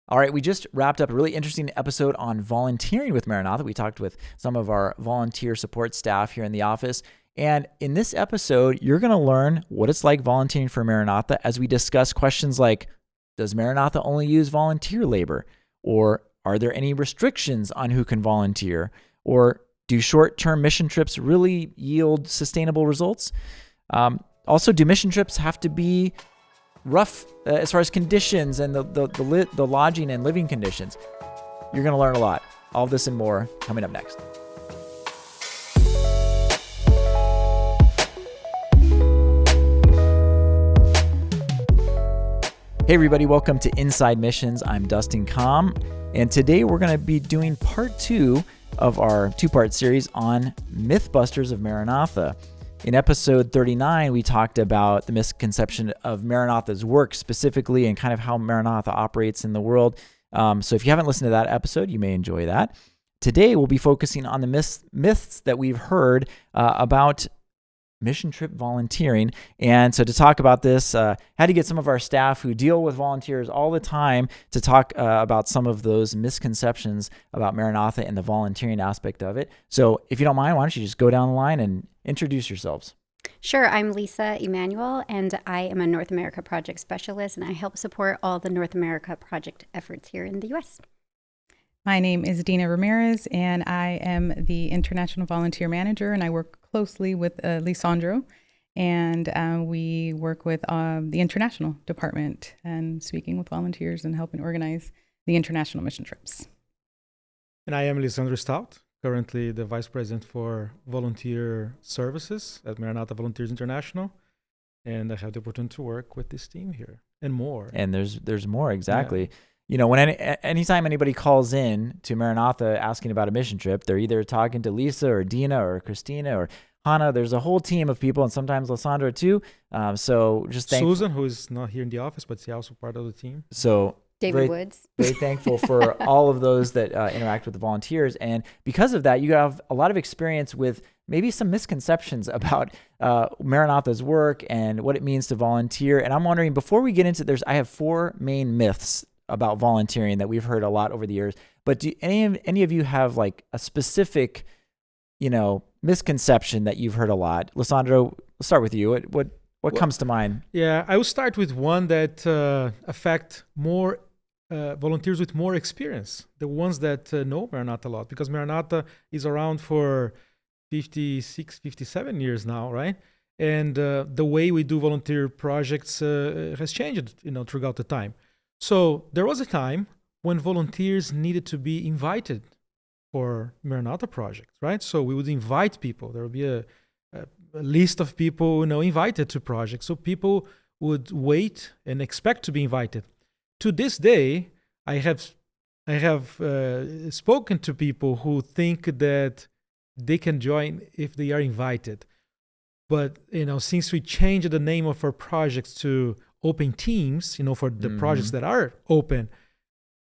All right, we just wrapped up a really interesting episode on volunteering with Maranatha. We talked with some of our volunteer support staff here in the office. And in this episode, you're going to learn what it's like volunteering for Maranatha as we discuss questions like, does Maranatha only use volunteer labor? Or are there any restrictions on who can volunteer? Or do short-term mission trips really yield sustainable results? Also, do mission trips have to be rough as far as conditions and the lodging and living conditions? You're going to learn a lot. All of this and more coming up next. Hey everybody, welcome to Inside Missions. I'm Dustin Comm, and today we're going to be doing part 2 of our 2-part series on Mythbusters of Maranatha. In episode 39, we talked about the misconception of Maranatha's work specifically and kind of how Maranatha operates in the world. So if you haven't listened to that episode, you may enjoy that. Today, we'll be focusing on the myths that we've heard about mission trip volunteering. And so to talk about this, had to get some of our staff who deal with volunteers all the time to talk about some of those misconceptions about Maranatha and the volunteering aspect of it. So if you don't mind, why don't you just go down the line and introduce yourselves. Sure. I'm Lisa Emanuel, and I am a North America project specialist, and I help support all the North America project efforts here in the U.S. My name is Dina Ramirez, and I am the International Volunteer Manager, and I work closely with Lisandro, and we work with the International Department and speaking with volunteers and helping organize the international mission trips. And I am Lisandro Stout, currently the Vice President for Volunteer Services at Maranatha Volunteers International, and I have the opportunity to work with this team here and more. And there's more, exactly. Yeah. You know, when anytime anybody calls in to Maranatha asking about a mission trip, they're either talking to Lisa or Dina or Christina or Hannah. There's a whole team of people, and sometimes Lysandra too. So just Susan, who is not here in the office, but she's also part of the team. So David Woods. Very thankful for all of those that interact with the volunteers. And because of that, you have a lot of experience with maybe some misconceptions about Maranatha's work and what it means to volunteer. And I'm wondering, before we get into I have 4 main myths about volunteering that we've heard a lot over the years. But do any of you have like a specific, misconception that you've heard a lot? Lysandro, let's start with you. What comes to mind? Yeah, I will start with one that affect more volunteers with more experience, the ones that know Maranatha a lot, because Maranatha is around for 56, 57 years now, right? And the way we do volunteer projects has changed, throughout the time. So there was a time when volunteers needed to be invited for Maranatha projects, right? So we would invite people. There would be a list of people, invited to projects. So people would wait and expect to be invited. To this day, I have spoken to people who think that they can join if they are invited. But since we changed the name of our projects to open teams, for the projects that are open,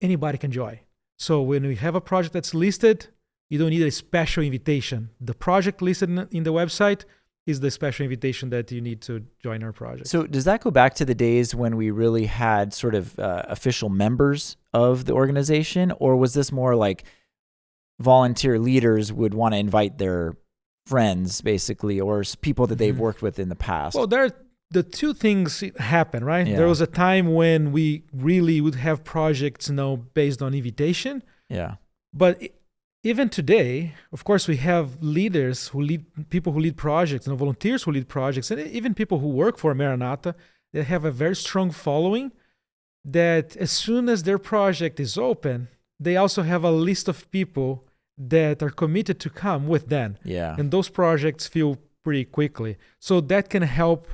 anybody can join. So when we have a project that's listed, you don't need a special invitation. The project listed in the website is the special invitation that you need to join our project. So does that go back to the days when we really had sort of official members of the organization, or was this more like volunteer leaders would want to invite their friends, basically, or people that they've worked with in the past? Well, the two things happen, right? Yeah. There was a time when we really would have projects, based on invitation. Yeah. But even today, of course, we have leaders people who lead projects, volunteers who lead projects, and even people who work for Maranatha. They have a very strong following that as soon as their project is open, they also have a list of people that are committed to come with them. Yeah. And those projects fill pretty quickly. So that can help.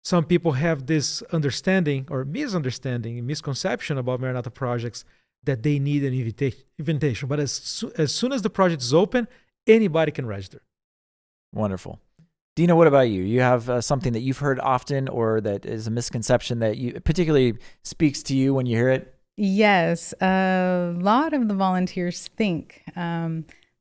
Some people have this understanding or misunderstanding, misconception about Maranatha projects that they need an invitation. But as soon as the project is open, anybody can register. Wonderful. Dina, what about you? You have something that you've heard often or that is a misconception that you particularly speaks to you when you hear it? Yes. A lot of the volunteers think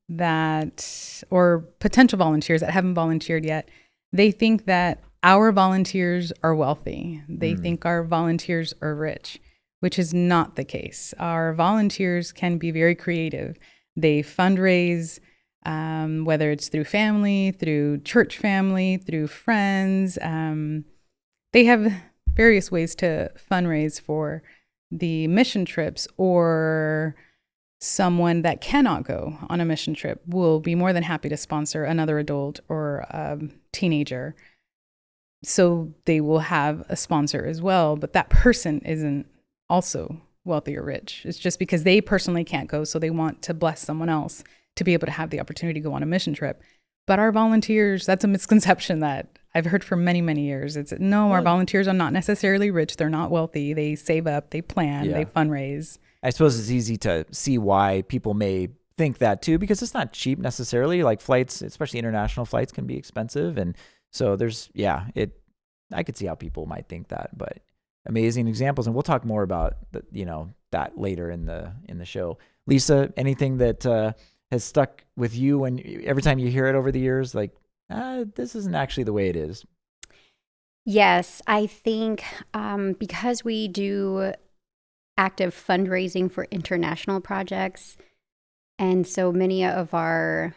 that, or potential volunteers that haven't volunteered yet, they think that our volunteers are wealthy. They think our volunteers are rich, which is not the case. Our volunteers can be very creative. They fundraise, whether it's through family, through church family, through friends. They have various ways to fundraise for the mission trips, or someone that cannot go on a mission trip will be more than happy to sponsor another adult or a teenager. So they will have a sponsor as well, but that person isn't also wealthy or rich. It's just because they personally can't go, so they want to bless someone else to be able to have the opportunity to go on a mission trip. But our volunteers, that's a misconception that I've heard for many, many years. It's no, our volunteers are not necessarily rich. They're not wealthy. They save up, they plan, they fundraise. I suppose it's easy to see why people may think that too, because it's not cheap necessarily. Like flights, especially international flights, can be expensive. And so there's, I could see how people might think that, but amazing examples. And we'll talk more about that later in the show. Lisa, anything that has stuck with you when every time you hear it over the years, like, this isn't actually the way it is? Yes, I think because we do active fundraising for international projects, and so many of our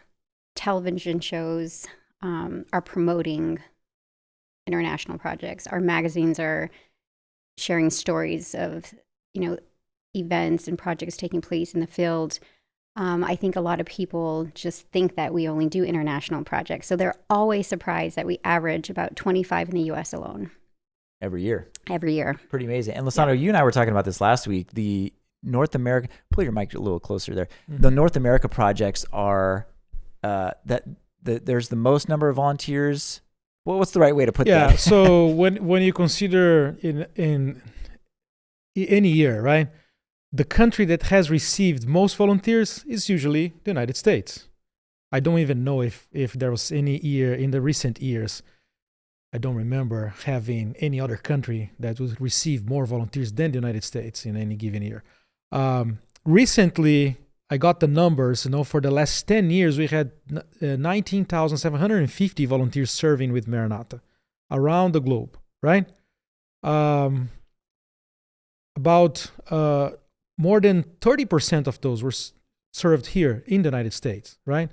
television shows are promoting international projects. Our magazines are sharing stories of, events and projects taking place in the field. I think a lot of people just think that we only do international projects. So they're always surprised that we average about 25 in the U.S. alone. Every year. Pretty amazing. And Lissandra, you and I were talking about this last week. The North America, pull your mic a little closer there. Mm-hmm. The North America projects are, there's the most number of volunteers. Well, what's the right way to put that? Yeah, so when you consider in any year, right, the country that has received most volunteers is usually the United States. I don't even know if there was any year in the recent years, I don't remember having any other country that would receive more volunteers than the United States in any given year. Recently, I got the numbers, for the last 10 years, we had 19,750 volunteers serving with Maranatha around the globe, right? About more than 30% of those were served here in the United States, right?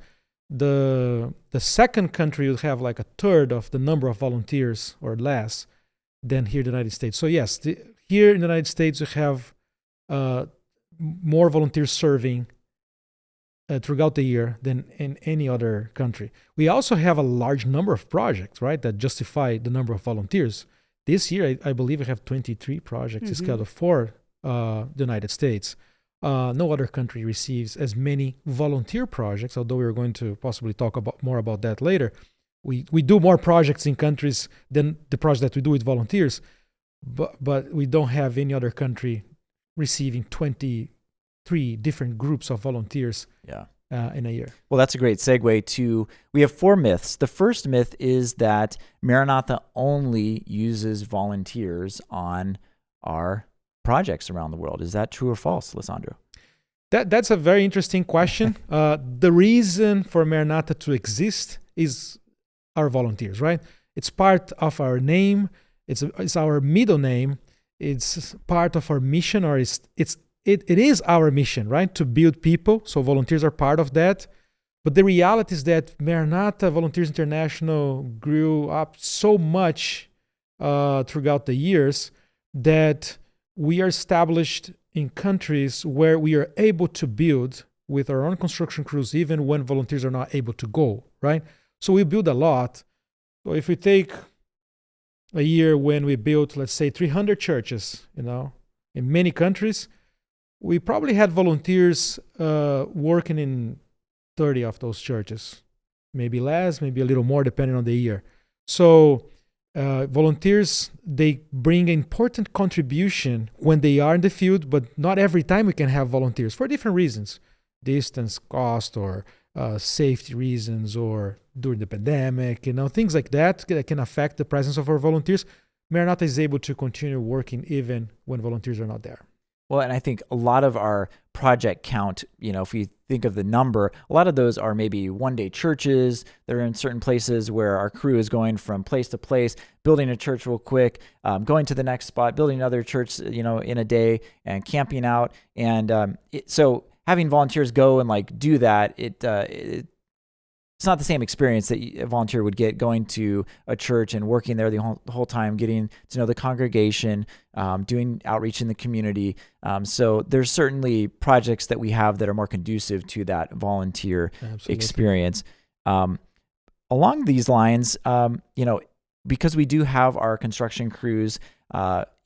The second country would have like a third of the number of volunteers or less than here in the United States. So yes, here in the United States, we have more volunteers serving throughout the year than in any other country. We also have a large number of projects, right, that justify the number of volunteers. This year, I believe we have 23 projects scheduled for the United States. No other country receives as many volunteer projects, although we're going to possibly talk more about that later. We do more projects in countries than the projects that we do with volunteers, but we don't have any other country receiving 23 different groups of volunteers in a year. Well, that's a great segue to, we have 4 myths. The first myth is that Maranatha only uses volunteers on our projects around the world. Is that true or false, Lissandro? That's a very interesting question. The reason for Maranatha to exist is our volunteers, right? It's part of our name. It's our middle name. It's part of our mission, or it is our mission, right? To build people. So volunteers are part of that. But the reality is that Maranatha Volunteers International grew up so much throughout the years that we are established in countries where we are able to build with our own construction crews, even when volunteers are not able to go, right? So we build a lot. So if we take a year when we built, let's say, 300 churches, in many countries, we probably had volunteers working in 30 of those churches, maybe less, maybe a little more, depending on the year. So volunteers, they bring an important contribution when they are in the field, but not every time we can have volunteers for different reasons, distance, cost, or safety reasons, or during the pandemic, things like that can affect the presence of our volunteers. Maranatha is able to continue working even when volunteers are not there. Well, and I think a lot of our project count, if we think of the number, a lot of those are maybe one-day churches. They're in certain places where our crew is going from place to place, building a church real quick, going to the next spot, building another church, in a day, and camping out. And so having volunteers go and do that, it's not the same experience that a volunteer would get going to a church and working there the whole time, getting to know the congregation, doing outreach in the community. So there's certainly projects that we have that are more conducive to that volunteer experience. Along these lines, because we do have our construction crews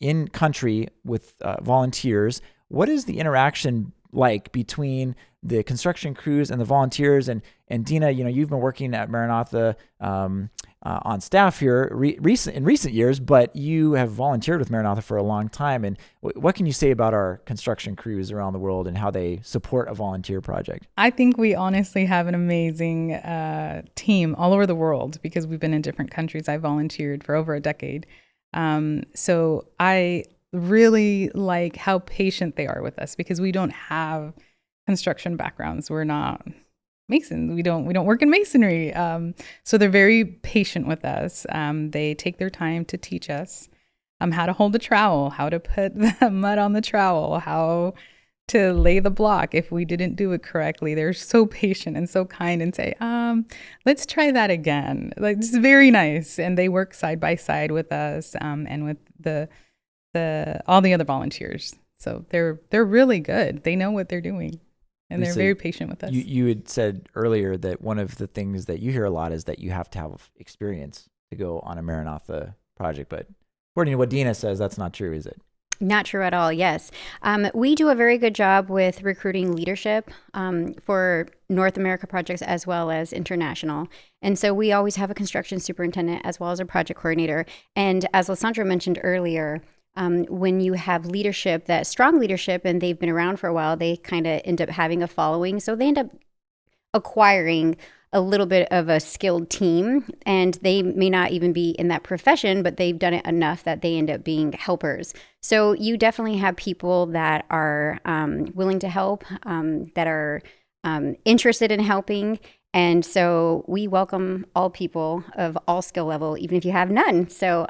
in country with volunteers, what is the interaction like between the construction crews and the volunteers? And Dina, you've been working at Maranatha on staff here in recent years, but you have volunteered with Maranatha for a long time. And what can you say about our construction crews around the world and how they support a volunteer project? I think we honestly have an amazing team all over the world because we've been in different countries. I volunteered for over a decade. So I really like how patient they are with us because we don't have construction backgrounds. We're not masons. We don't work in masonry. So they're very patient with us. They take their time to teach us how to hold the trowel, how to put the mud on the trowel, how to lay the block if we didn't do it correctly. They're so patient and so kind and say, let's try that again. It's very nice. And they work side by side with us and with all the other volunteers. So they're really good. They know what they're doing. And they're very patient with us. You had said earlier that one of the things that you hear a lot is that you have to have experience to go on a Maranatha project. But according to what Dina says, that's not true, is it? Not true at all, yes. We do a very good job with recruiting leadership for North America projects as well as international. And so we always have a construction superintendent as well as a project coordinator. And as Lissandra mentioned earlier, when you have leadership, that strong leadership, and they've been around for a while, they kind of end up having a following. So they end up acquiring a little bit of a skilled team, and they may not even be in that profession, but they've done it enough that they end up being helpers. So you definitely have people that are willing to help, that are interested in helping. And so we welcome all people of all skill level, even if you have none. So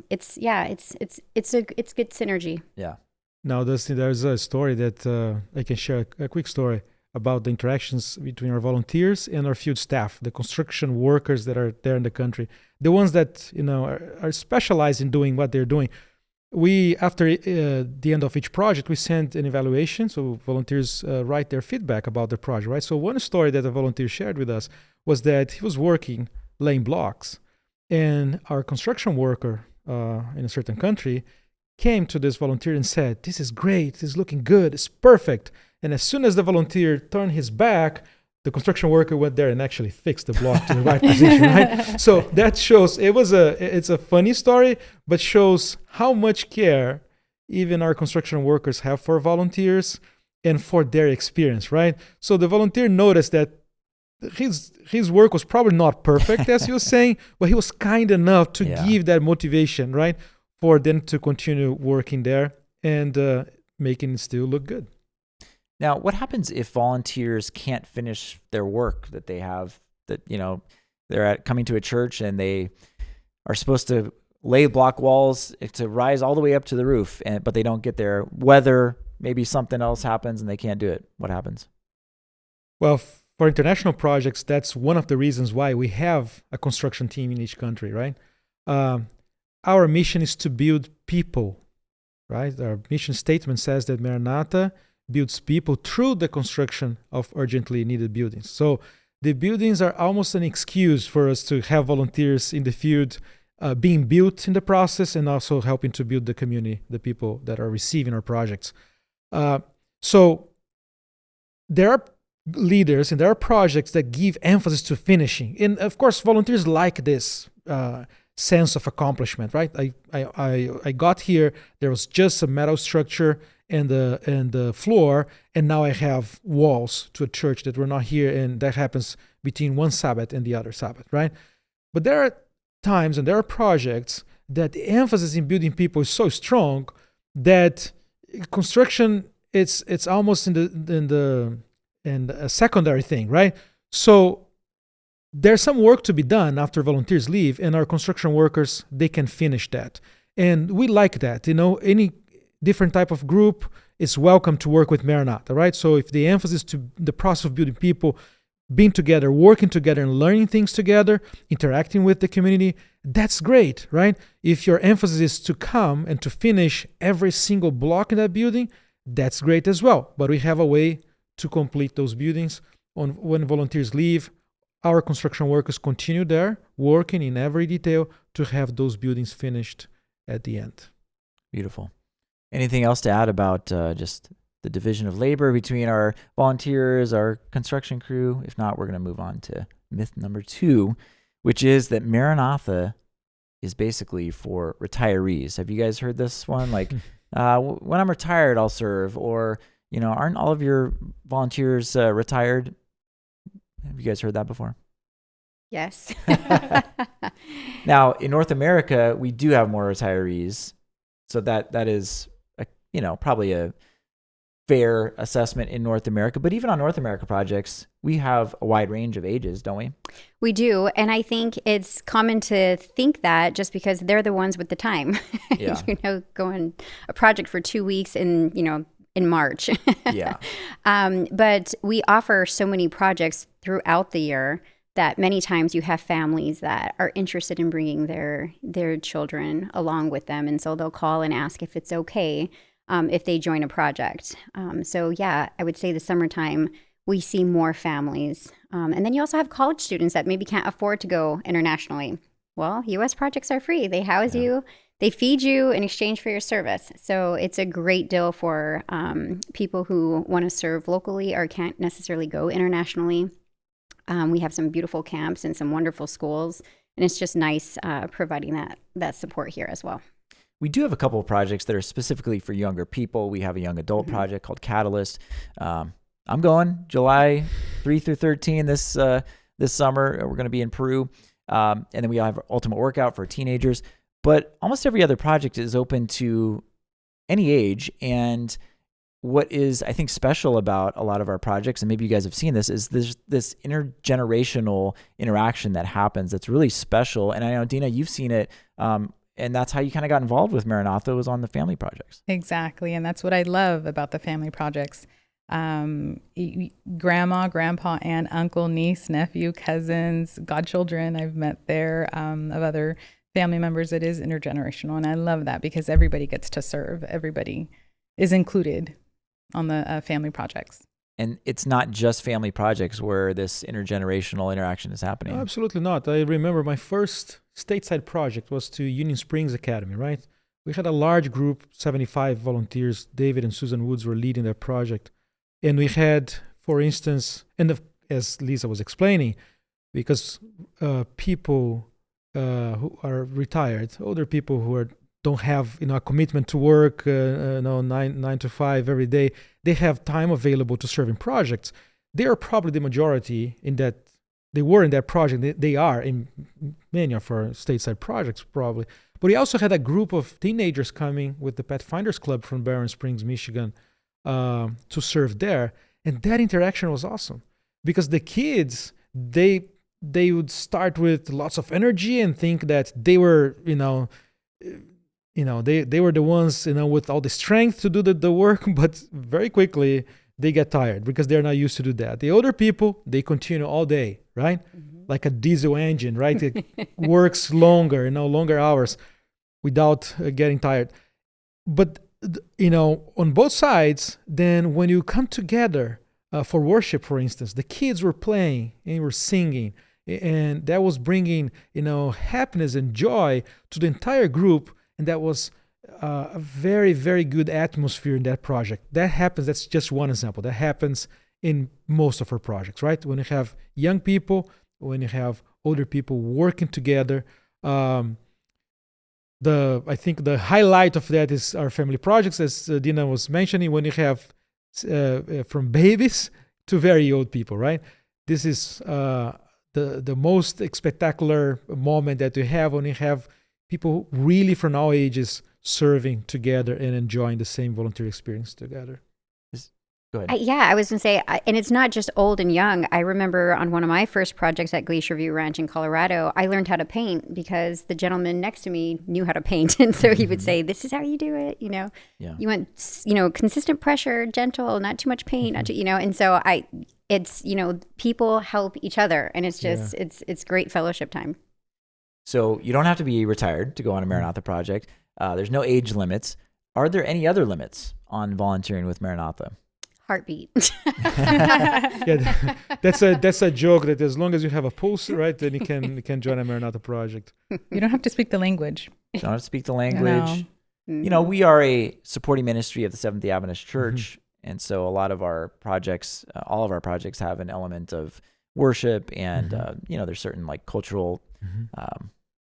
it's good synergy. Yeah. Now, Dustin, there's a story that I can share, a quick story about the interactions between our volunteers and our field staff, the construction workers that are there in the country, the ones that are specialized in doing what they're doing. We, after the end of each project, we send an evaluation, so volunteers write their feedback about the project, right? So one story that a volunteer shared with us was that he was working laying blocks, and our construction worker in a certain country came to this volunteer and said, "This is great, this is looking good, it's perfect." And as soon as the volunteer turned his back, the construction worker went there and actually fixed the block to the right position, right? So that shows, it's a funny story, but shows how much care even our construction workers have for volunteers and for their experience, right? So the volunteer noticed that his work was probably not perfect, as he was saying, but he was kind enough to give that motivation, right? For them to continue working there and making it still look good. Now, what happens if volunteers can't finish their work that they have, that, they're coming to a church and they are supposed to lay block walls to rise all the way up to the roof, but they don't get there? Weather, maybe something else happens and they can't do it. What happens? Well, for international projects, that's one of the reasons why we have a construction team in each country, right? Our mission is to build people, right? Our mission statement says that Maranatha builds people through the construction of urgently needed buildings. So the buildings are almost an excuse for us to have volunteers in the field being built in the process and also helping to build the community, the people that are receiving our projects. So there are leaders and there are projects that give emphasis to finishing. And of course, volunteers like this sense of accomplishment, right? I got here, there was just a metal structure and the floor, and now I have walls to a church that were not here, and that happens between one Sabbath and the other Sabbath, right? But there are times and there are projects that the emphasis in building people is so strong that construction, it's almost in a secondary thing, right? So there's some work to be done after volunteers leave, and our construction workers, they can finish that. And we like that. Any different type of group is welcome to work with Maranatha, right? So if the emphasis to the process of building people, being together, working together, and learning things together, interacting with the community, that's great, right? If your emphasis is to come and to finish every single block in that building, that's great as well. But we have a way to complete those buildings. When volunteers leave, our construction workers continue there, working in every detail to have those buildings finished at the end. Beautiful. Anything else to add about just the division of labor between our volunteers, our construction crew? If not, we're going to move on to myth number 2, which is that Maranatha is basically for retirees. Have you guys heard this one? Like, when I'm retired, I'll serve. Or, aren't all of your volunteers retired? Have you guys heard that before? Yes. Now, in North America, we do have more retirees. So that is, probably a fair assessment in North America. But even on North America projects, we have a wide range of ages, don't we? We do. And I think it's common to think that just because they're the ones with the time, Yeah. going a project for 2 weeks in March. Yeah. But we offer so many projects throughout the year that many times you have families that are interested in bringing their children along with them. And so they'll call and ask if it's okay if they join a project. So yeah, I would say the summertime, we see more families. And then you also have college students that maybe can't afford to go internationally. Well, U.S. projects are free. They house you. They feed you in exchange for your service. So it's a great deal for people who want to serve locally or can't necessarily go internationally. We have some beautiful camps and some wonderful schools, and it's just nice providing that support here as well. We do have a couple of projects that are specifically for younger people. We have a young adult project called Catalyst. I'm going July 3 through 13 this summer. We're going to be in Peru. And then we have Ultimate Workout for teenagers. But almost every other project is open to any age. And what is, I think, special about a lot of our projects, and maybe you guys have seen this, is there's this intergenerational interaction that happens that's really special. And I know, Dina, you've seen it. And that's how you kind of got involved with Maranatha, was on the family projects. Exactly. And that's what I love about the family projects. Grandma, grandpa, aunt, uncle, niece, nephew, cousins, godchildren I've met there, of other family members. It is intergenerational. And I love that because everybody gets to serve. Everybody is included on the family projects. And it's not just family projects where this intergenerational interaction is happening. No, absolutely not. I remember my first stateside project was to Union Springs Academy, right? We had a large group, 75 volunteers. David and Susan Woods were leading that project. And we had, for instance, as Lisa was explaining, because people who are retired, older people who don't have a commitment to work, 9 to 5 every day, they have time available to serve in projects. They are probably the majority in that. They were in that project. They are in many of our stateside projects probably. But we also had a group of teenagers coming with the Pathfinders Club from Barron Springs, Michigan, to serve there. And that interaction was awesome because the kids, they would start with lots of energy and think that they were, they were the ones, with all the strength to do the work, but very quickly they get tired because they're not used to do that. The older people, they continue all day, right? Mm-hmm. Like a diesel engine, right? It works longer, longer hours without getting tired. But, on both sides, then when you come together for worship, for instance, the kids were playing and were singing, and that was bringing, happiness and joy to the entire group. And that was a very, very good atmosphere in that project. That happens, that's just one example. That happens in most of our projects, right? When you have young people, when you have older people working together. I think the highlight of that is our family projects, as Dina was mentioning, when you have from babies to very old people, right? This is the most spectacular moment that you have when you have people really from all ages serving together and enjoying the same volunteer experience together. Go ahead. I was going to say, and it's not just old and young. I remember on one of my first projects at Glacier View Ranch in Colorado, I learned how to paint because the gentleman next to me knew how to paint. And so he would say, this is how you do it. You know, you want, consistent pressure, gentle, not too much paint, not too, and so it's, people help each other, and it's just, it's great fellowship time. So you don't have to be retired to go on a Maranatha project. There's no age limits. Are there any other limits on volunteering with Maranatha? Heartbeat. That's a joke that as long as you have a pulse, right, then you can join a Maranatha project. You don't have to speak the language. You don't have to speak the language. No. We are a supporting ministry of the Seventh-day Adventist Church, and so a lot of our projects, all of our projects, have an element of worship, and there's certain like cultural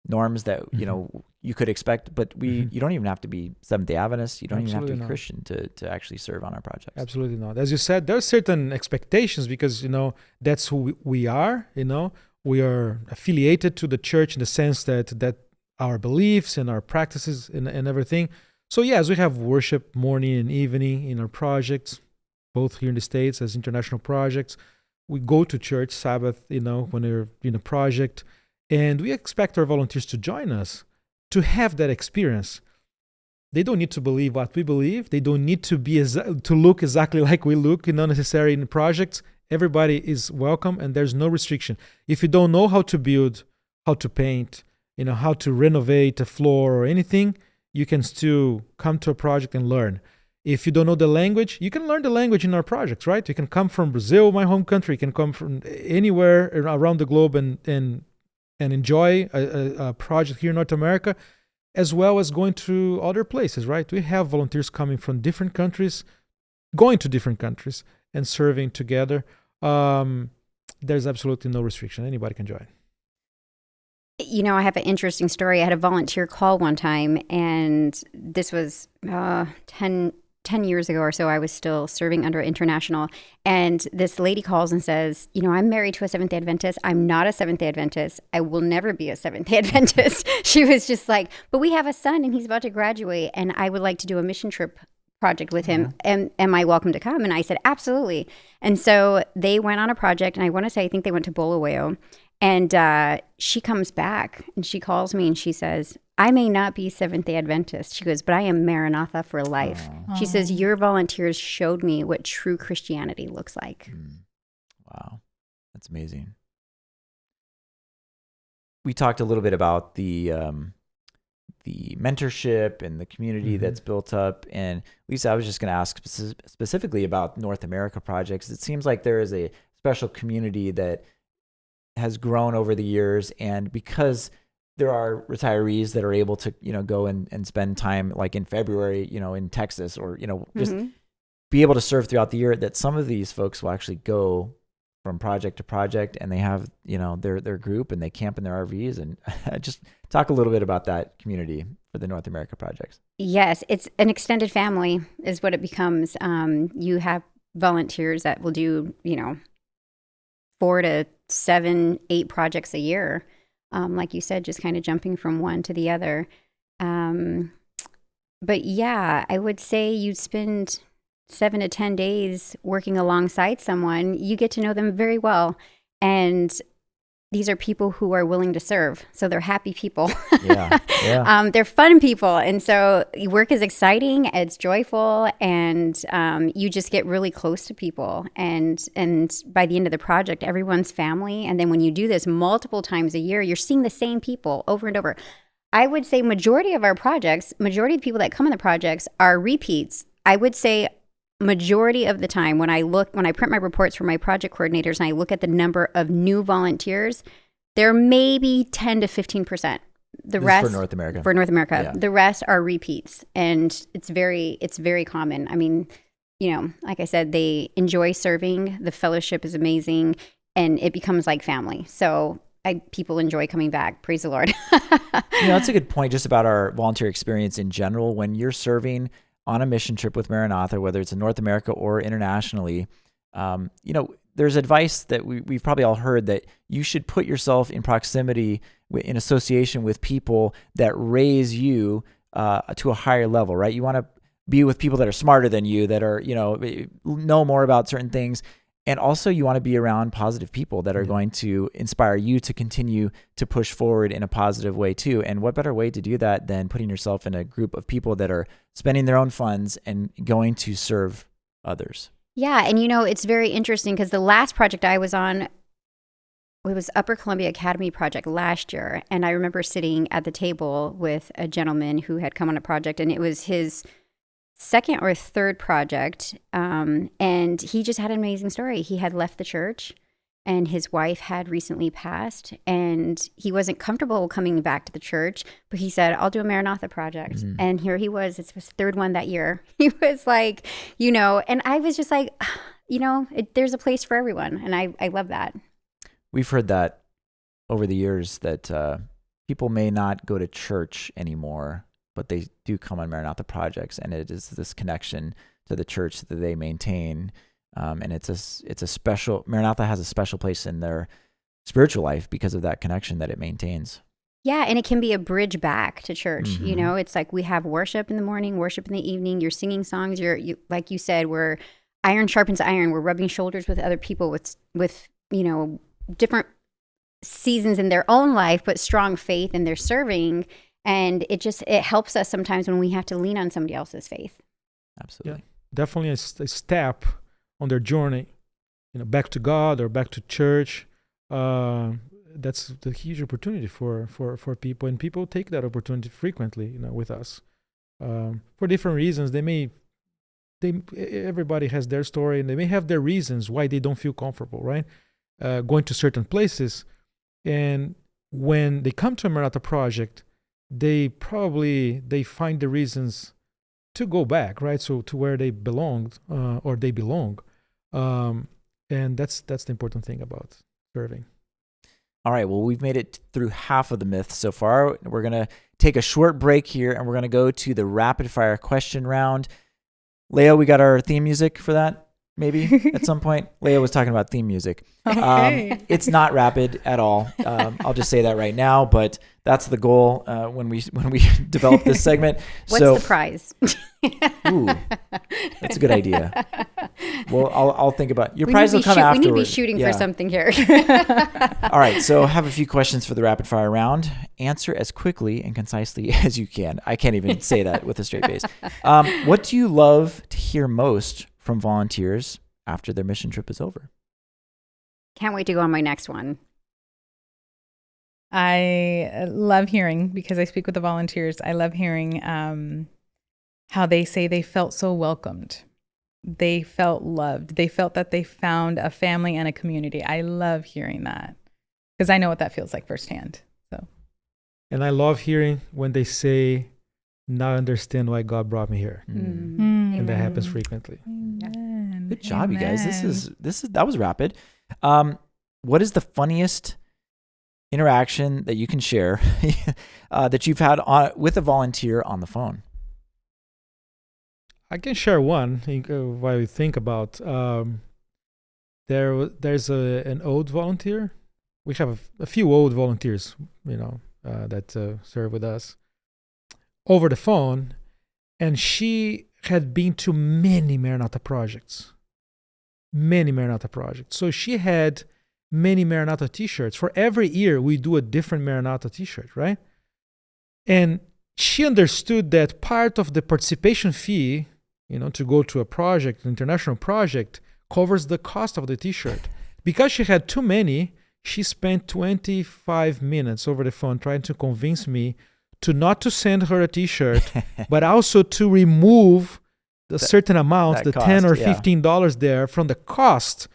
norms that you could expect, but you don't even have to be Seventh-day Adventist. You don't even have to be Christian to actually serve on our projects. Absolutely not. As you said, there are certain expectations because that's who we are. We are affiliated to the church in the sense that our beliefs and our practices and everything. So yes, we have worship morning and evening in our projects, both here in the States as international projects. We go to church Sabbath, when we're in a project, and we expect our volunteers to join us to have that experience. They don't need to believe what we believe. They don't need to to look exactly like we look, necessarily in projects. Everybody is welcome, and there's no restriction. If you don't know how to build, how to paint, how to renovate a floor or anything, you can still come to a project and learn. If you don't know the language, you can learn the language in our projects, right? You can come from Brazil, my home country. You can come from anywhere around the globe and enjoy a project here in North America, as well as going to other places, right? We have volunteers coming from different countries, going to different countries and serving together. There's absolutely no restriction. Anybody can join. I have an interesting story. I had a volunteer call one time, and this was 10 years ago or so. I was still serving under International, and this lady calls and says, I'm married to a Seventh-day Adventist. I'm not a Seventh-day Adventist. I will never be a Seventh-day Adventist. She was just like, but we have a son and he's about to graduate, and I would like to do a mission trip project with him. And am I welcome to come? And I said, absolutely. And so they went on a project, and I think they went to Bulawayo. And she comes back and she calls me and she says, I may not be Seventh-day Adventist. She goes, but I am Maranatha for life. Aww. She says, your volunteers showed me what true Christianity looks like. Wow. That's amazing. We talked a little bit about the mentorship and the community that's built up. And Lisa, I was just going to ask specifically about North America projects. It seems like there is a special community that has grown over the years, and because there are retirees that are able to, go and spend time like in February, in Texas, or, just be able to serve throughout the year, that some of these folks will actually go from project to project, and they have, their group, and they camp in their RVs. And just talk a little bit about that community for the North America projects. Yes, it's an extended family is what it becomes. You have volunteers that will do, 4 to 7, 8 projects a year. Like you said, just kind of jumping from one to the other. But yeah, I would say you'd spend 7 to 10 days working alongside someone. You get to know them very well. And these are people who are willing to serve. So they're happy people. Yeah. They're fun people. And so work is exciting, it's joyful, and you just get really close to people. And by the end of the project, everyone's family. And then when you do this multiple times a year, you're seeing the same people over and over. I would say majority of the people that come in the projects are repeats. I would say majority of the time when I print my reports for my project coordinators and I look at the number of new volunteers, there may be 10 to 15%. The rest for North America. Yeah. The rest are repeats, and it's very common. I mean, like I said, they enjoy serving. The fellowship is amazing, and it becomes like family. So people enjoy coming back. Praise the Lord. That's a good point just about our volunteer experience in general. When you're serving on a mission trip with Maranatha, whether it's in North America or internationally, there's advice that we've probably all heard, that you should put yourself in proximity, in association with people that raise you to a higher level, right? You want to be with people that are smarter than you, that are, know more about certain things. And also you want to be around positive people that are going to inspire you to continue to push forward in a positive way too. And what better way to do that than putting yourself in a group of people that are spending their own funds and going to serve others? Yeah. And it's very interesting because the last project I was on, it was Upper Columbia Academy project last year. And I remember sitting at the table with a gentleman who had come on a project, and it was his second or third project. And he just had an amazing story. He had left the church and his wife had recently passed, and he wasn't comfortable coming back to the church, but he said, I'll do a Maranatha project. Mm-hmm. And here he was. It's his third one that year. He was like, and I was just like, there's a place for everyone. And I love that. We've heard that over the years that people may not go to church anymore, but they do come on Maranatha projects, and it is this connection to the church that they maintain. And it's a special, Maranatha has a special place in their spiritual life because of that connection that it maintains. Yeah, and it can be a bridge back to church. Mm-hmm. It's like we have worship in the morning, worship in the evening. You're singing songs. You like you said, we're iron sharpens iron. We're rubbing shoulders with other people with different seasons in their own life, but strong faith, and they're serving. And it helps us sometimes when we have to lean on somebody else's faith. Absolutely. Yeah, definitely a step on their journey, back to God or back to church. That's the huge opportunity for people, and people take that opportunity frequently, with us, for different reasons. Everybody has their story, and they may have their reasons why they don't feel comfortable, right? Going to certain places, and when they come to a Maranatha project, they find the reasons to go back, right? So to where they belonged, or they belong, and that's the important thing about serving. All right, well, we've made it through half of the myths so far. We're going to take a short break here, and we're going to go to the rapid fire question round. Leo, we got our theme music for that, maybe, at some point? Leo was talking about theme music. Okay. It's not rapid at all. I'll just say that right now, but that's the goal when we develop this segment. What's the prize? Ooh, that's a good idea. Well, I'll think about your prize will come afterward. We need to be shooting for something here. All right, so I have a few questions for the rapid fire round. Answer as quickly and concisely as you can. I can't even say that with a straight face. What do you love to hear most from volunteers after their mission trip is over? Can't wait to go on my next one. I love hearing, because I speak with the volunteers, I love hearing how they say they felt so welcomed. They felt loved. They felt that they found a family and a community. I love hearing that, because I know what that feels like firsthand. So, and I love hearing when they say, "Now I understand why God brought me here," and that happens frequently. Amen. Good job, Amen. you guys. That was rapid. What is the funniest interaction that you can share that you've had with a volunteer on the phone? I can share one while we think about. There's an old volunteer. We have a few old volunteers, that serve with us over the phone, and she had been to many Maranatha projects. So she had many Maranatha t-shirts. For every year, we do a different Maranatha t-shirt, right? And she understood that part of the participation fee, to go to a project, an international project, covers the cost of the t-shirt. Because she had too many, she spent 25 minutes over the phone trying to convince me not to send her a t-shirt, but also to remove a certain amount, the cost, $10 or $15 there from the cost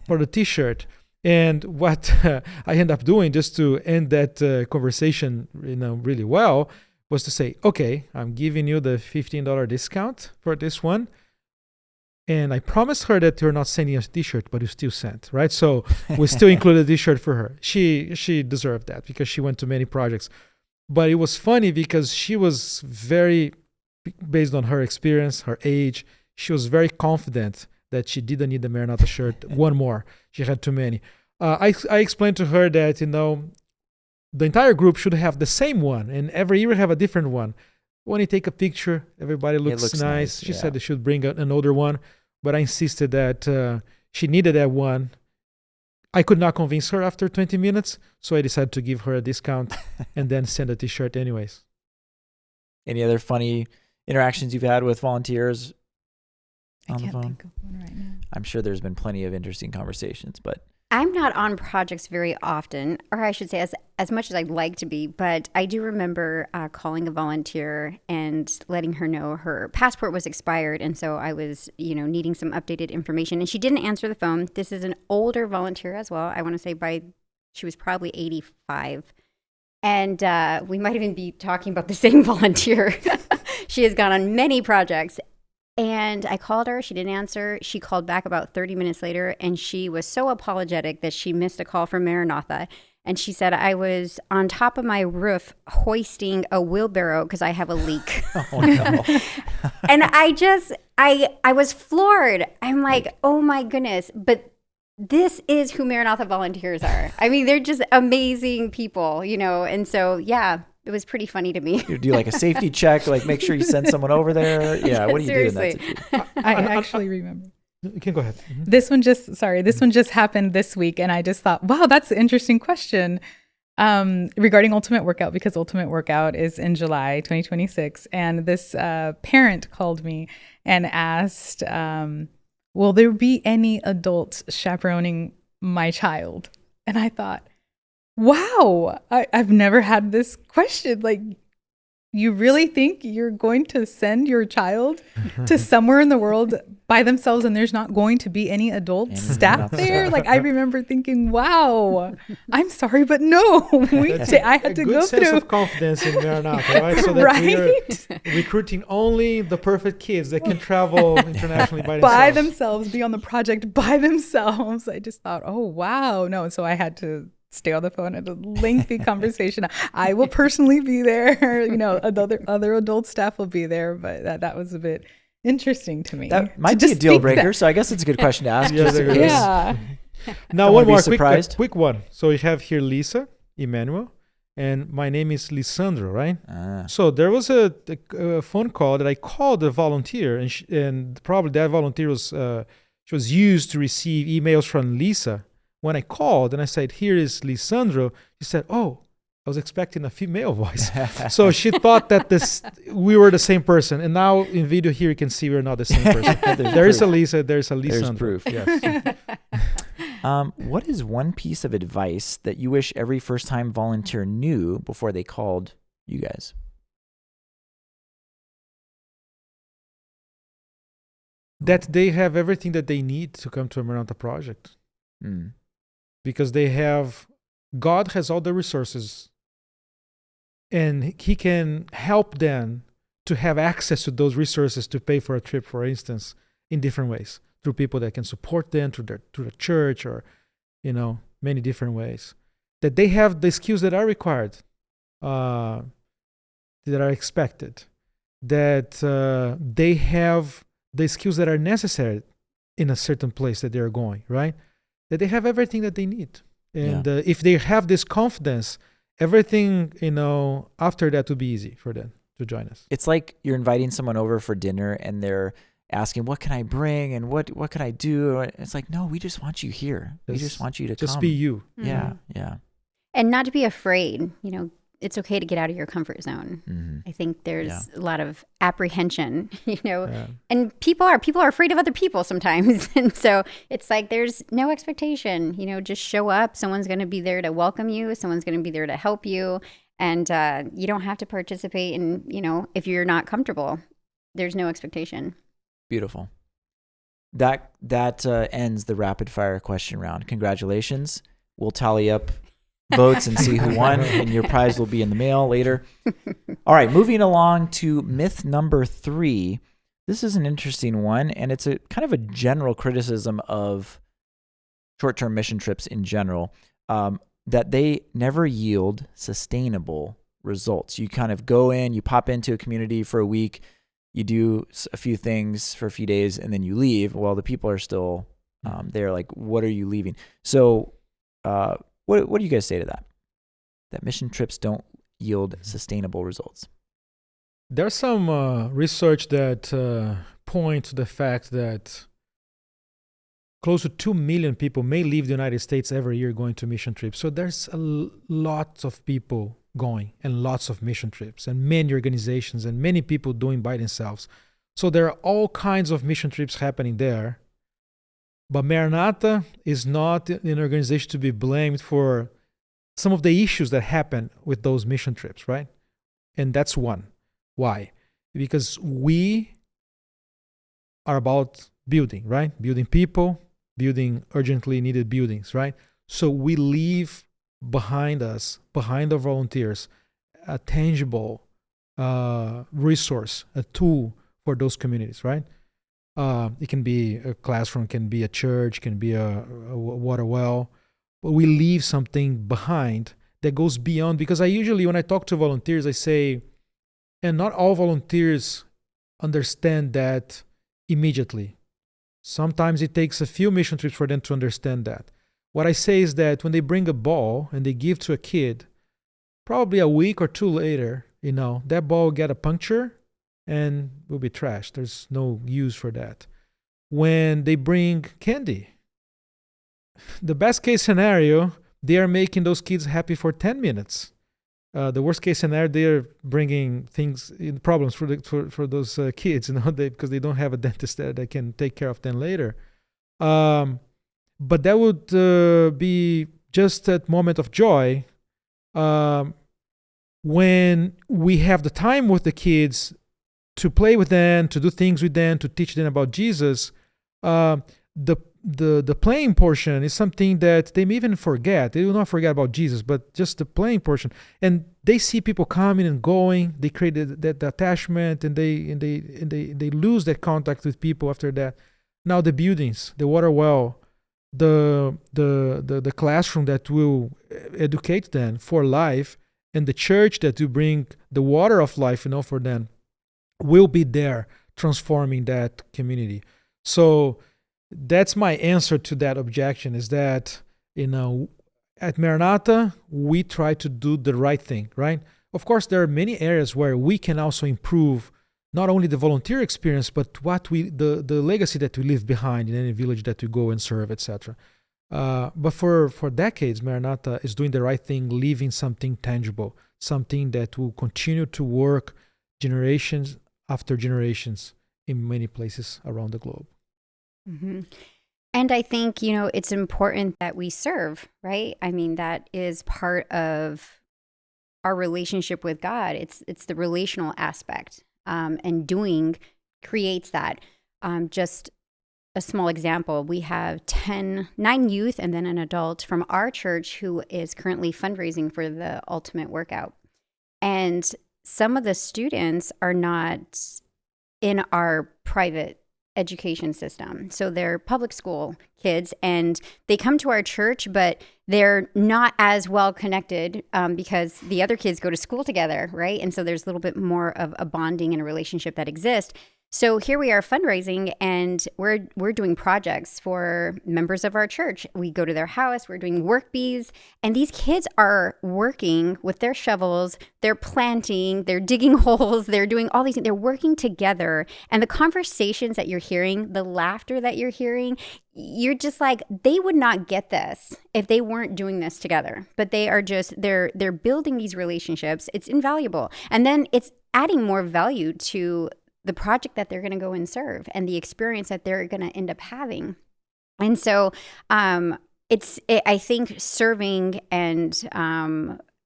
for the t-shirt. And what I ended up doing, just to end that conversation really well, was to say, okay, I'm giving you the $15 discount for this one. And I promised her that you're not sending a t-shirt, but you still sent, right? So we still included a t-shirt for her. She deserved that because she went to many projects. But it was funny because she was very, based on her experience, her age, she was very confident that she didn't need the Maranatha shirt. One more. She had too many. I explained to her that, the entire group should have the same one, and every year we have a different one. when you take a picture, everybody looks nice. She said they should bring an older one, but I insisted that she needed that one. I could not convince her after 20 minutes, so I decided to give her a discount and then send a t-shirt anyways. Any other funny interactions you've had with volunteers on the phone? I can't think of one right now. I'm sure there's been plenty of interesting conversations, but I'm not on projects very often, or I should say as much as I'd like to be, but I do remember calling a volunteer and letting her know her passport was expired, and so I was, needing some updated information, and she didn't answer the phone. This is an older volunteer as well. I want to say she was probably 85, and we might even be talking about the same volunteer. She has gone on many projects. And I called her. She didn't answer. She called back about 30 minutes later, and she was so apologetic that she missed a call from Maranatha. And she said, I was on top of my roof hoisting a wheelbarrow because I have a leak. oh no. And I was floored. I'm like, oh my goodness. But this is who Maranatha volunteers are. I mean, they're just amazing people, And so, yeah. It was pretty funny to me. You do like a safety check, like make sure you send someone over there. Yeah, what do you do in that situation? I actually remember. You can go ahead. Mm-hmm. This one just happened this week, and I just thought, wow, that's an interesting question regarding Ultimate Workout, because Ultimate Workout is in July 2026, and this parent called me and asked, will there be any adults chaperoning my child? And I thought, wow, I've never had this question. Like, you really think you're going to send your child to somewhere in the world by themselves and there's not going to be any adult staff there? Like, I remember thinking, wow, I'm sorry, but no. I had to go through. A good sense of confidence in Maranatha, right? So that we are recruiting only the perfect kids that can travel internationally by themselves. Be on the project by themselves. I just thought, oh, wow. No, so I had to stay on the phone at a lengthy conversation. I will personally be there. Other adult staff will be there, but that was a bit interesting to me. That might be a deal breaker. So I guess it's a good question to ask. Yeah. Now one more quick one. So we have here Lisa, Emmanuel, and my name is Lisandro, right? So there was a phone call that I called a volunteer, and probably that volunteer was she was used to receive emails from Lisa. When I called and I said, here is Lisandro, she said, oh, I was expecting a female voice. So she thought that we were the same person. And now in video here, you can see we're not the same person. There is a Lisa, there's a Lisandro. There's proof. Yes. What is one piece of advice that you wish every first-time volunteer knew before they called you guys? That they have everything that they need to come to a Maranatha project. Because God has all the resources, and He can help them to have access to those resources to pay for a trip, for instance, in different ways, through people that can support them, through the church, or many different ways. That they have the skills that are required, that are expected, that they have the skills that are necessary in a certain place that they're going, right? That they have everything that they need. And if they have this confidence, everything, after that will be easy for them to join us. It's like you're inviting someone over for dinner and they're asking, what can I bring? And what can I do? It's like, no, we just want you here. We just want you to come. Just be you. Yeah. And not to be afraid, it's okay to get out of your comfort zone. I think there's a lot of apprehension, and people are afraid of other people sometimes. And so it's like, there's no expectation, just show up. Someone's going to be there to welcome you. Someone's going to be there to help you. And you don't have to participate in, if you're not comfortable, there's no expectation. Beautiful. That ends the rapid fire question round. Congratulations. We'll tally up votes and see who won, and your prize will be in the mail later. All right, moving along to myth number 3. This is an interesting one, and it's a kind of a general criticism of short-term mission trips in general, that they never yield sustainable results. You kind of go in, you pop into a community for a week, you do a few things for a few days, and then you leave. Well, the people are still there. Like, what are you leaving? So, what do you guys say to that? That mission trips don't yield sustainable results? There's some research that point to the fact that close to 2 million people may leave the United States every year going to mission trips. So there's lots of people going and lots of mission trips and many organizations and many people doing by themselves. So there are all kinds of mission trips happening there. But Maranatha is not an organization to be blamed for some of the issues that happen with those mission trips, right? And that's one. Why? Because we are about building, right? Building people, building urgently needed buildings, right? So we leave behind us, behind our volunteers, a tangible resource, a tool for those communities, right? It can be a classroom, can be a church, can be a water well, but we leave something behind that goes beyond, because I usually, when I talk to volunteers, I say, and not all volunteers understand that immediately. Sometimes it takes a few mission trips for them to understand that. What I say is that when they bring a ball and they give to a kid, probably a week or two later, that ball will get a puncture and will be trashed. There's no use for that. When they bring candy, the best case scenario, they are making those kids happy for 10 minutes. The worst case scenario, they're bringing problems for those kids, because they don't have a dentist there that can take care of them later. But that would be just that moment of joy. When we have the time with the kids to play with them, to do things with them, to teach them about Jesus, the playing portion is something that they may even forget. They will not forget about Jesus, but just the playing portion. And they see people coming and going. They create that attachment, and they lose that contact with people after that. Now the buildings, the water well, the classroom that will educate them for life, and the church that will bring the water of life, for them, will be there transforming that community. So that's my answer to that objection, is that, at Maranatha, we try to do the right thing, right? Of course, there are many areas where we can also improve not only the volunteer experience, but the legacy that we leave behind in any village that we go and serve, etc. But for decades, Maranatha is doing the right thing, leaving something tangible, something that will continue to work generations after generations in many places around the globe. Mm-hmm. And I think, it's important that we serve, right? I mean, that is part of our relationship with God. It's the relational aspect, and doing creates that. Just a small example, we have 9 youth and then an adult from our church who is currently fundraising for the Ultimate Workout. And some of the students are not in our private education system. So they're public school kids, and they come to our church, but they're not as well connected because the other kids go to school together, right? And so there's a little bit more of a bonding and a relationship that exists. So here we are fundraising, and we're doing projects for members of our church. We go to their house, we're doing work bees, and these kids are working with their shovels, they're planting, they're digging holes, they're doing all these things, they're working together. And the conversations that you're hearing, the laughter that you're hearing, you're just like, they would not get this if they weren't doing this together. But they are just, they're building these relationships. It's invaluable. And then it's adding more value to the project that they're going to go and serve and the experience that they're going to end up having. And so I think serving and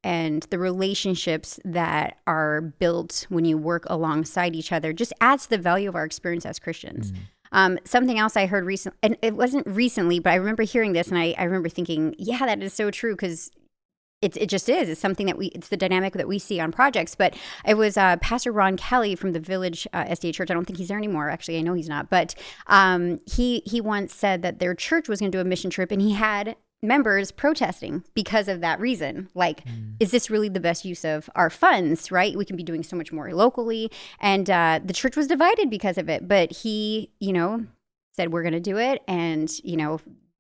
the relationships that are built when you work alongside each other just adds to the value of our experience as Christians. Something else I heard recently, and it wasn't recently, but I remember hearing this, and I remember thinking, yeah, that is so true, because it just is. It's something that it's the dynamic that we see on projects. But it was Pastor Ron Kelly from the Village SDA Church. I don't think he's there anymore. Actually, I know he's not. But he once said that their church was going to do a mission trip, and he had members protesting because of that reason. Like, is this really the best use of our funds, right? We can be doing so much more locally. And the church was divided because of it. But he, said, we're going to do it, and,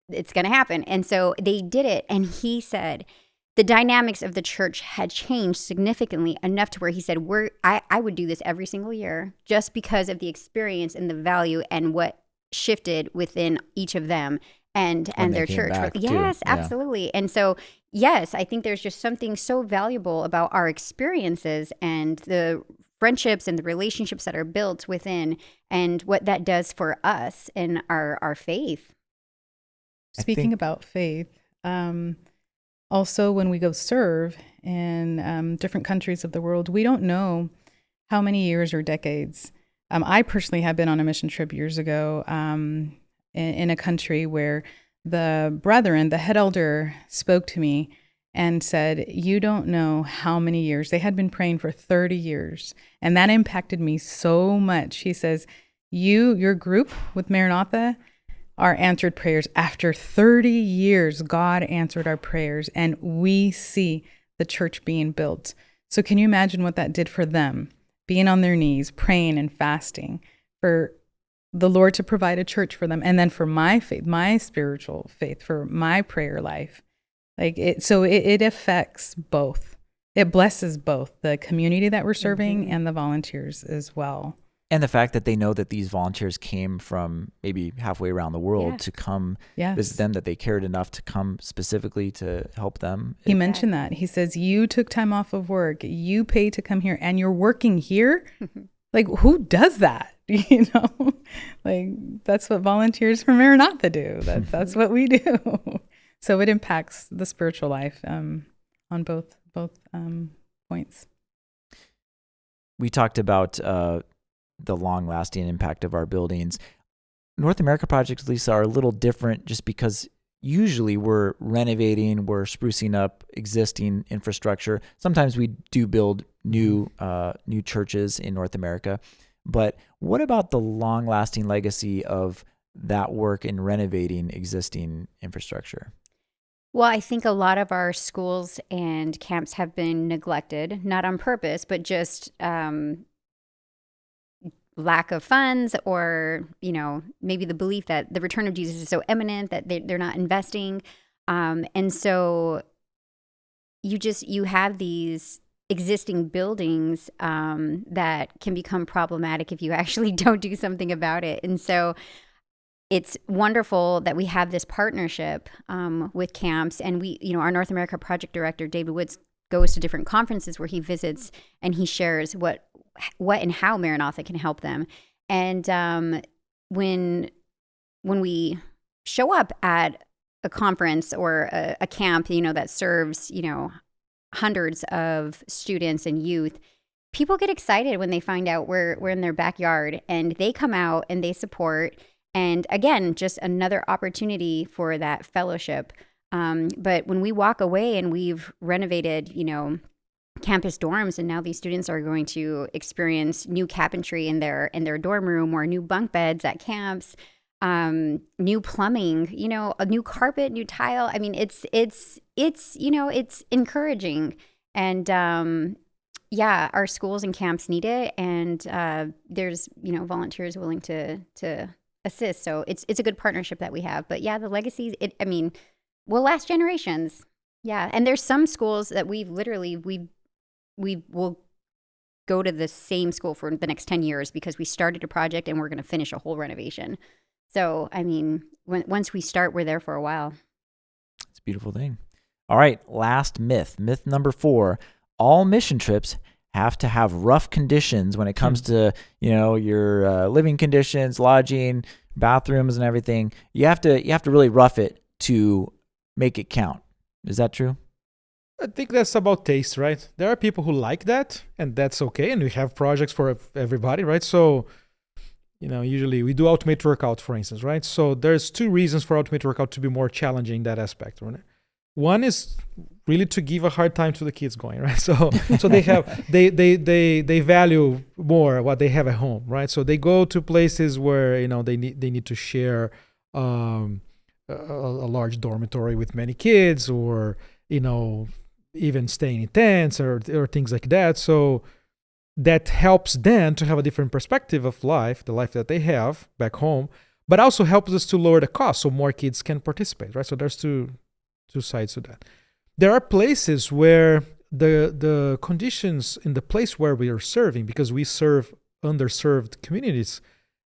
it's going to happen. And so they did it. And he said, the dynamics of the church had changed significantly enough to where he said, I would do this every single year just because of the experience and the value and what shifted within each of them and their church. Yes, absolutely. And so, yes, I think there's just something so valuable about our experiences and the friendships and the relationships that are built within and what that does for us and our faith. Speaking about faith, also when we go serve in different countries of the world, we don't know how many years or decades. I personally have been on a mission trip years ago in a country where the brethren, the head elder, spoke to me and said, you don't know how many years. They had been praying for 30 years. And that impacted me so much. He says, your group with Maranatha, our answered prayers. After 30 years, God answered our prayers, and we see the church being built. So can you imagine what that did for them? Being on their knees, praying and fasting for the Lord to provide a church for them. And then for my faith, my spiritual faith, for my prayer life. So it affects both. It blesses both the community that we're serving and the volunteers as well. And the fact that they know that these volunteers came from maybe halfway around the world to come visit them, that they cared enough to come specifically to help them. He mentioned that. He says, you took time off of work, you paid to come here, and you're working here? Who does that? That's what volunteers for Maranatha do. That's what we do. So it impacts the spiritual life on both points. We talked about the long-lasting impact of our buildings. North America projects, Lisa, are a little different just because usually we're renovating, we're sprucing up existing infrastructure. Sometimes we do build new churches in North America. But what about the long-lasting legacy of that work in renovating existing infrastructure? Well, I think a lot of our schools and camps have been neglected, not on purpose, but just lack of funds, or maybe the belief that the return of Jesus is so imminent that they're not investing, and so you have these existing buildings that can become problematic if you actually don't do something about it. And so it's wonderful that we have this partnership with camps, and our North America project director David Woods goes to different conferences where he visits and he shares what and how Maranatha can help them. And when we show up at a conference or a camp, that serves, hundreds of students and youth, people get excited when they find out we're in their backyard, and they come out and they support. And again, just another opportunity for that fellowship. But when we walk away and we've renovated, campus dorms, and now these students are going to experience new cabinetry in their dorm room, or new bunk beds at camps, new plumbing, a new carpet, new tile. I mean, it's encouraging. And our schools and camps need it, and there's volunteers willing to assist. So it's a good partnership that we have. But the legacy, will last generations. Yeah, and there's some schools that we will go to the same school for the next 10 years because we started a project and we're going to finish a whole renovation. So, once we start, we're there for a while. It's a beautiful thing. All right, last myth. Myth number 4, all mission trips have to have rough conditions when it comes to, your living conditions, lodging, bathrooms, and everything. You have to really rough it to make it count. Is that true? I think that's about taste, right? There are people who like that, and that's okay. And we have projects for everybody, right? So, usually we do Ultimate Workout, for instance, right? So there's 2 reasons for Ultimate Workout to be more challenging in that aspect, right? One is really to give a hard time to the kids going, right? So they value more what they have at home, right? So they go to places where they need to share a large dormitory with many kids, or even staying in tents or things like that. So that helps them to have a different perspective of life, the life that they have back home, but also helps us to lower the cost so more kids can participate, right? So there's two sides to that. there are places where the conditions in the place where we are serving, because we serve underserved communities,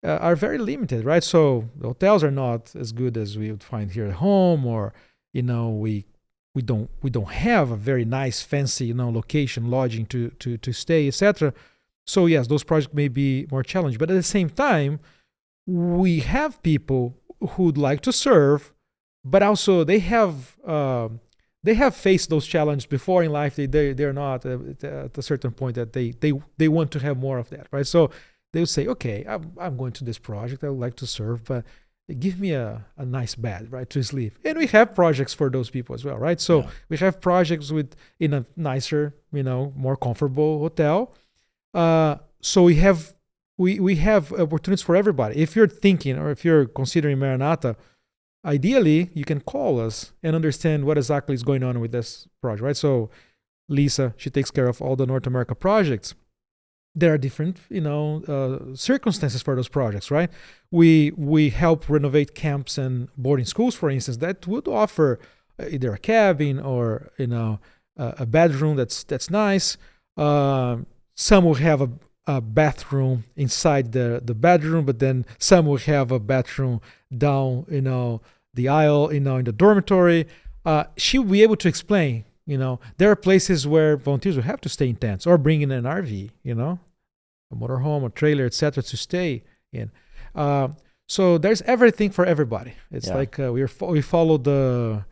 are very limited, right? So the hotels are not as good as we would find here at home, or we don't have a very nice, fancy location, lodging to stay, etc. So yes, those projects may be more challenging, but at the same time, we have people who'd like to serve, but also they have faced those challenges before in life. They're not at a certain point that they want to have more of that, right? So they would say, okay, I'm going to this project, I would like to serve, but give me a nice bed, right, to sleep. And we have projects for those people as well, right? So we have projects in a nicer, more comfortable hotel. So we have opportunities for everybody. If you're thinking, or if you're considering Maranatha, ideally you can call us and understand what exactly is going on with this project, right? So Lisa, she takes care of all the North America projects. There are different, circumstances for those projects, right? We help renovate camps and boarding schools, for instance, that would offer either a cabin or a bedroom that's nice. Some will have a bathroom inside the bedroom, but then some will have a bathroom down, the aisle, in the dormitory. She'll be able to explain. There are places where volunteers will have to stay in tents or bring in an RV, a motorhome, a trailer, etc., to stay in. So there's everything for everybody. It's like we follow the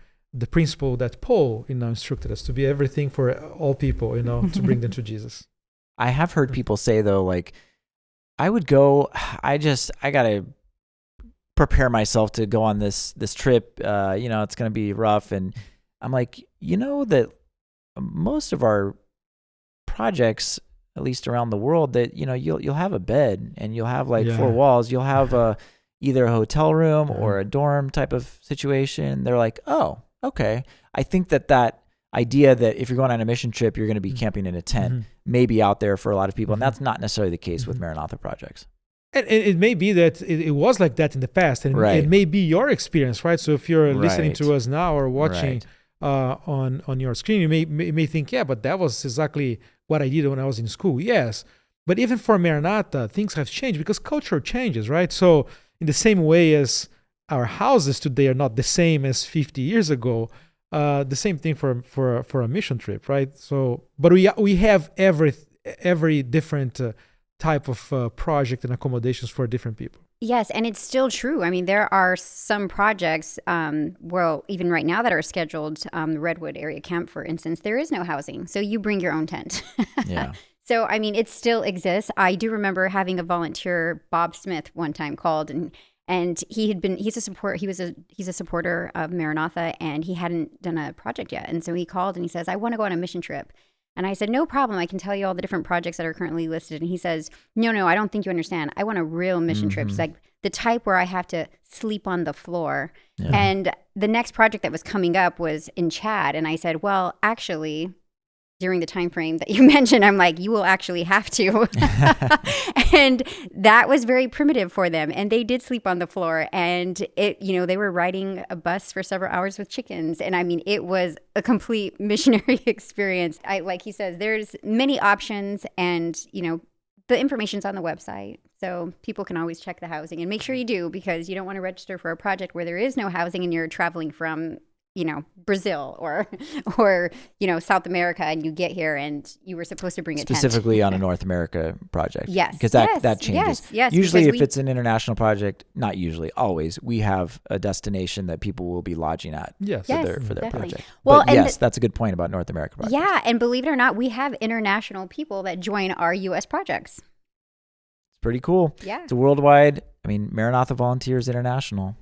principle that Paul, instructed us to be everything for all people, to bring them to Jesus. I have heard people say though, like, I would go. I gotta prepare myself to go on this trip. It's gonna be rough, and I'm like, that most of our projects, at least around the world, that you'll have a bed and you'll have like four walls. You'll have either a hotel room or a dorm type of situation. They're like, oh, okay. I think that idea that if you're going on a mission trip, you're going to be camping in a tent, may be out there for a lot of people, and that's not necessarily the case with Maranatha projects. And it may be that it was like that in the past, and it may be your experience, right? So if you're listening to us now or watching on your screen, you may think, yeah, but that was exactly what I did when I was in school. Yes, but even for Maranatha, things have changed because culture changes, right? So in the same way as our houses today are not the same as 50 years ago, the same thing for a mission trip, right? So, but we have every different type of project and accommodations for different people. Yes, and it's still true. I mean, there are some projects, even right now that are scheduled, the Redwood Area Camp, for instance, there is no housing. So you bring your own tent. Yeah. So, I mean, it still exists. I do remember having a volunteer, Bob Smith, one time called, and he's a supporter of Maranatha, and he hadn't done a project yet. And so he called and he says, I want to go on a mission trip. And I said, no problem. I can tell you all the different projects that are currently listed. And he says, no, I don't think you understand. I want a real mission trip. It's like the type where I have to sleep on the floor. Yeah. And the next project that was coming up was in Chad. And I said, well, actually, during the time frame that you mentioned, I'm like, you will actually have to. And that was very primitive for them. And they did sleep on the floor. And they were riding a bus for several hours with chickens. And I mean, it was a complete missionary experience. Like he says, there's many options, and the information's on the website. So people can always check the housing, and make sure you do, because you don't want to register for a project where there is no housing and you're traveling from Brazil or South America, and you get here and you were supposed to bring a tent. Specifically on a North America project. Yes. Because that changes. Yes. Usually if it's an international project, not usually, always, we have a destination that people will be lodging at for their project. Well, but that's a good point about North America projects. Yeah, and believe it or not, we have international people that join our U.S. projects. It's pretty cool. Yeah. It's a worldwide, Maranatha Volunteers International.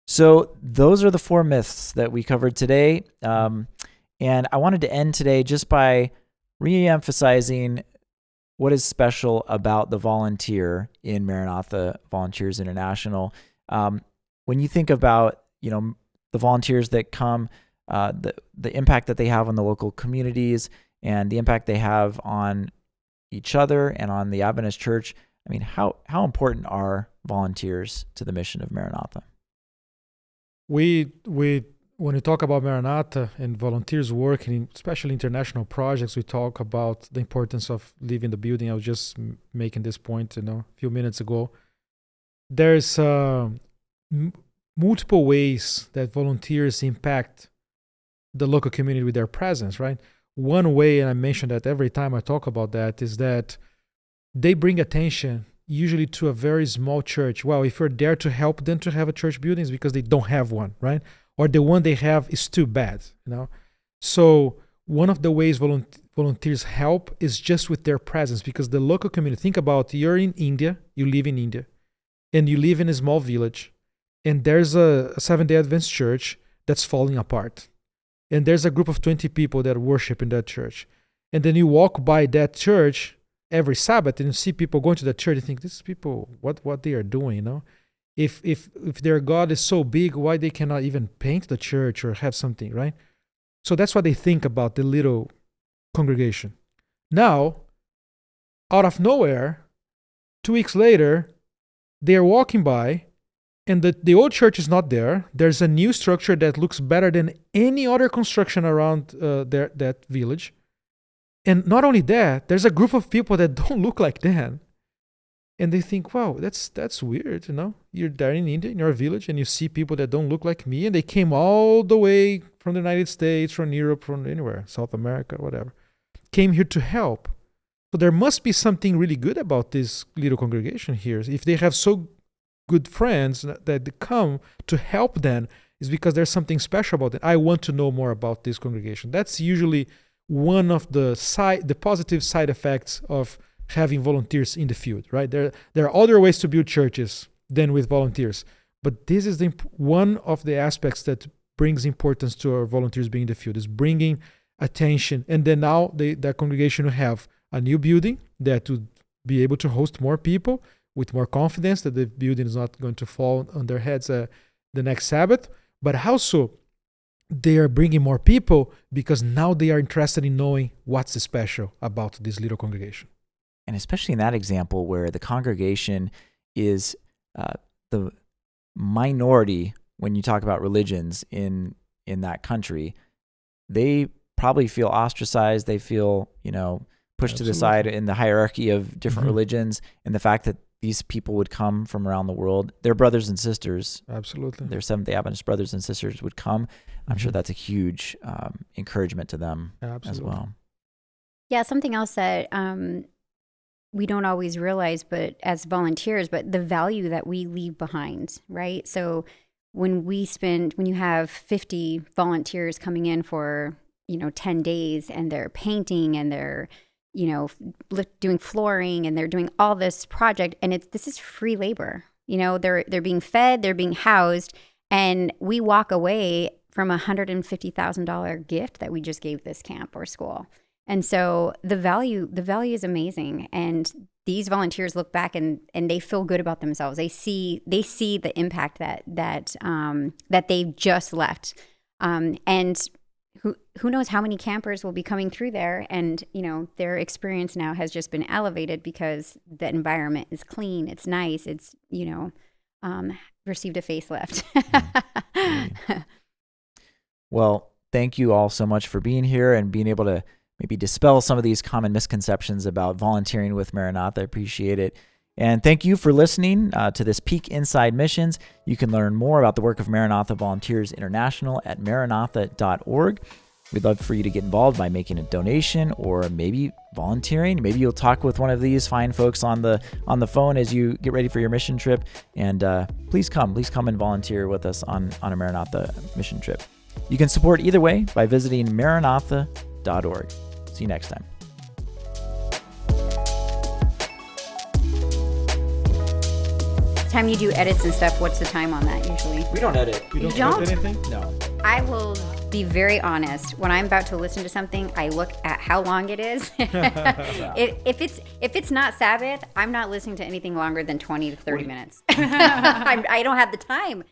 So those are the 4 myths that we covered today. And I wanted to end today just by re-emphasizing what is special about the volunteer in Maranatha Volunteers International. When you think about, the volunteers that come, the impact that they have on the local communities and the impact they have on each other and on the Adventist Church, how important are volunteers to the mission of Maranatha? We when we talk about Maranatha and volunteers working in especially international projects, we talk about the importance of leaving the building. I was just making this point, a few minutes ago. There's multiple ways that volunteers impact the local community with their presence, right? One way, and I mention that every time I talk about that, is that they bring attention usually to a very small church. Well, if you're there to help them to have a church building, it's because they don't have one, right? Or the one they have is too bad, So one of the ways volunteers help is just with their presence, because the local community, think about, you're in India, you live in India, and you live in a small village, and there's a Seventh-day Adventist church that's falling apart. And there's a group of 20 people that worship in that church. And then you walk by that church every Sabbath and you see people going to that church. You think, these people, what they are doing, If their God is so big, why they cannot even paint the church or have something, right? So that's what they think about the little congregation. Now, out of nowhere, 2 weeks later, they're walking by, and the old church is not there. There's a new structure that looks better than any other construction around that village. And not only that, there's a group of people that don't look like that. And they think, wow, that's weird, You're there in India, in your village, and you see people that don't look like me, and they came all the way from the United States, from Europe, from anywhere, South America, whatever, came here to help. So there must be something really good about this little congregation here. If they have so good friends that they come to help them, is because there's something special about it. I want to know more about this congregation. That's usually one of the positive side effects of having volunteers in the field, right? There are other ways to build churches than with volunteers, but this is one of the aspects that brings importance to our volunteers being in the field, is bringing attention. And then now that congregation will have a new building that would be able to host more people with more confidence that the building is not going to fall on their heads the next Sabbath. But also, they are bringing more people because now they are interested in knowing what's special about this little congregation. And especially in that example where the congregation is the minority when you talk about religions in that country, they probably feel ostracized. They feel, pushed to the side in the hierarchy of different religions. And the fact that these people would come from around the world, their brothers and sisters, absolutely, their Seventh-day Adventist brothers and sisters would come. I'm sure that's a huge encouragement to them as well. Yeah, something else that we don't always realize, but as volunteers, but the value that we leave behind, right? So when you have 50 volunteers coming in for, 10 days, and they're painting and they're, doing flooring and they're doing all this project, and this is free labor. They're being fed, they're being housed, and we walk away from a $150,000 gift that we just gave this camp or school. And so the value is amazing. And these volunteers look back and they feel good about themselves. They see the impact that they've just left. And who knows how many campers will be coming through there, and their experience now has just been elevated because the environment is clean, it's nice, it's received a facelift. Well, thank you all so much for being here and being able to maybe dispel some of these common misconceptions about volunteering with Maranatha. I appreciate it. And thank you for listening to this Peek Inside Missions. You can learn more about the work of Maranatha Volunteers International at maranatha.org. We'd love for you to get involved by making a donation or maybe volunteering. Maybe you'll talk with one of these fine folks on the phone as you get ready for your mission trip. And please come and volunteer with us on a Maranatha mission trip. You can support either way by visiting maranatha.org. See you next time. Time you do edits and stuff, what's the time on that usually? We don't edit. You don't edit anything? No. I will be very honest. When I'm about to listen to something, I look at how long it is. If it's not Sabbath, I'm not listening to anything longer than 20 to 30 minutes. I don't have the time.